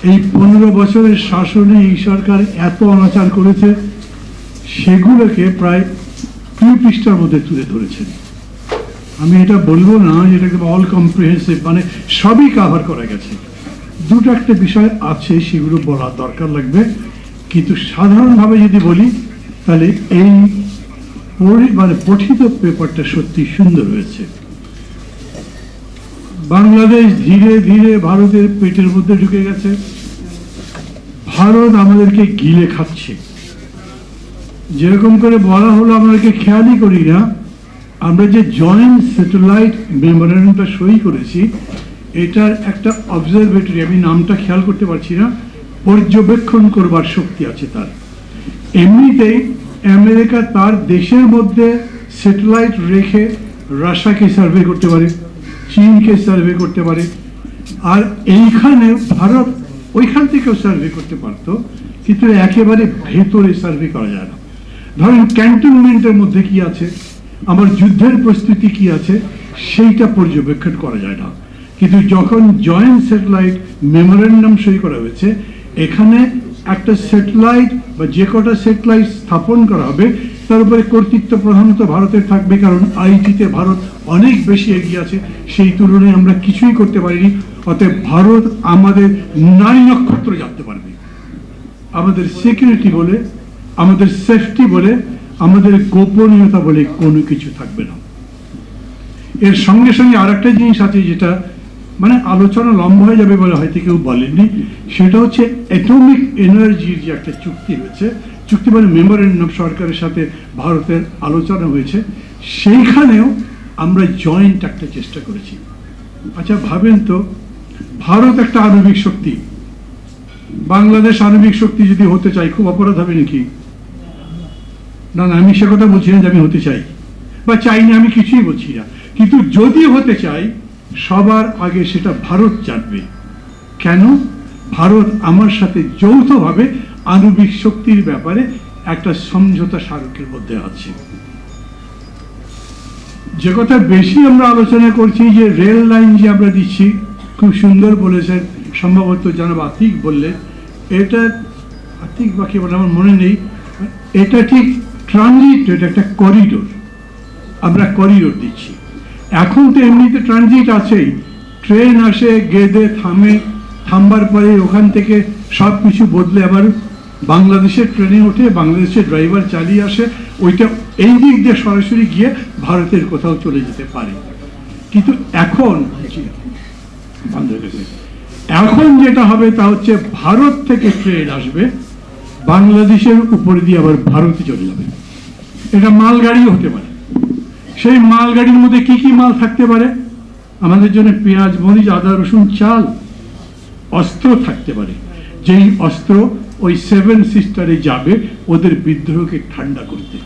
এই 15 বছরের শাসনে এই সরকার এত অনাচার করেছে, সেগুলোকে প্রায় 2 পৃষ্ঠার মধ্যে তুলে ধরেছেন। আমি এটা বলবো না যেটাকে অল কম্প্রিহেন্সিভ, মানে সবই কাভার করা গেছে। দুটো একটা বিষয় আছে সেগুলো বলা দরকার লাগবে, কিন্তু সাধারণভাবে যদি বলি তাহলে এই মানে পঠিত পেপারটা সত্যি সুন্দর হয়েছে। বাংলাদেশ ধীরে ধীরে ভারতের পেটের মধ্যে ঢুকে গেছে, ভারত আমাদেরকে গিলে খাচ্ছে। যেরকম করে বলা হলো, আমাদেরকে খেয়ালই করি না, আমরা যে জয়েন্ট স্যাটেলাইট মেমোরেন্ডামটা সই করেছি, এটার একটা অবজারভেটরি, আমি নামটা খেয়াল করতে পারছি না, পর্যবেক্ষণ করবার শক্তি আছে তার। এমনিতেই আমেরিকা তার দেশের মধ্যে স্যাটেলাইট রেখে রাশিয়াকে সার্ভে করতে পারে, চীনকে সার্ভে করতে পারে, আর এইখানে ভারত ওইখান থেকেও সার্ভে করতে পারতো, কিন্তু একেবারে ভেতরে সার্ভে করা যায় না। ধরেন ক্যান্টনমেন্টের মধ্যে কি আছে, আমার যুদ্ধের প্রস্তুতি কি আছে, সেইটা পর্যবেক্ষণ করা যায় না। কিন্তু যখন জয়েন্ট স্যাটেলাইট মেমোরেন্ডাম সই করা হয়েছে, এখানে একটা স্যাটেলাইট বা যে কটা স্যাটেলাইট স্থাপন করা হবে তার উপরে কর্তৃত্ব প্রধানত ভারতের থাকবে, কারণ আইটিতে ভারত অনেক বেশি এগিয়ে আছে, সেই তুলনায় আমরা কিছুই করতে পারিনি। অতএব ভারত আমাদের 9 নক্ষত্র জানতে পারবে। আমাদের সিকিউরিটি বলে, আমাদের সেফটি বলে, আমাদের গোপনীয়তা বলে কোনো কিছু থাকবে না। এর সঙ্গে সঙ্গে আর একটা জিনিস আছে যেটা মানে আলোচনা লম্বা হয়ে যাবে বলে হয়তো কেউ বলেননি, সেটা হচ্ছে অ্যাটমিক এনার্জির যে একটা চুক্তি হয়েছে, চুক্তি মানে মেমোরেন্ডাম সরকারের সাথে ভারতের আলোচনা হয়েছে, সেইখানেও আমরা জয়েন্ট একটা চেষ্টা করেছি। আচ্ছা ভাবেন তো, ভারত একটা আণবিক শক্তি, বাংলাদেশ আণবিক শক্তি যদি হতে চাই, খুব অপরাধ হবে নাকি? না না, আমি সে কথা বলছি না যে আমি হতে চাই বা চাই না, আমি কিছুই বলছি না। কিন্তু যদি হতে চাই, সবার আগে সেটা ভারত জানবে। কেন? ভারত আমার সাথে যৌথভাবে আণবিক শক্তির ব্যাপারে একটা সমঝোতা স্মারকের মধ্যে আছে। যে কথা বেশি আমরা আলোচনা করছি, যে রেল লাইন যে আমরা দিচ্ছি, খুব সুন্দর বলেছেন, সম্ভবত জনাব আতিক বললে, এটা আতিক বাকি বলে আমার মনে নেই, এটা ঠিক ট্রানজিট, এটা একটা করিডোর, আমরা করিডোর দিচ্ছি। এখন তো এমনিতে ট্রানজিট আছেই, ট্রেন আসে, গেদে থামে, থামবার পরে ওখান থেকে সব কিছু বদলে আবার বাংলাদেশের ট্রেনে ওঠে, বাংলাদেশের ড্রাইভার চালিয়ে আসে, ওইটা এই দিক দিয়ে সরাসরি গিয়ে ভারতের কোথাও চলে যেতে পারে। কিন্তু এখন যেটা হবে তা হচ্ছে, ভারত থেকে ট্রেন আসবে, বাংলাদেশের উপরে দিয়ে আবার ভারতে চলে যাবে। এটা মালগাড়িও হতে পারে। সেই মালগাড়ির মধ্যে কি কি মাল থাকতে পারে? আমাদের জন্য পেঁয়াজ, মরিচ, আদা, রসুন, চাল, অস্ত্র থাকতে পারে, যেই অস্ত্র ওই 7 সিস্টারে যাবে ওদের বিদ্রোহকে ঠান্ডা করতে।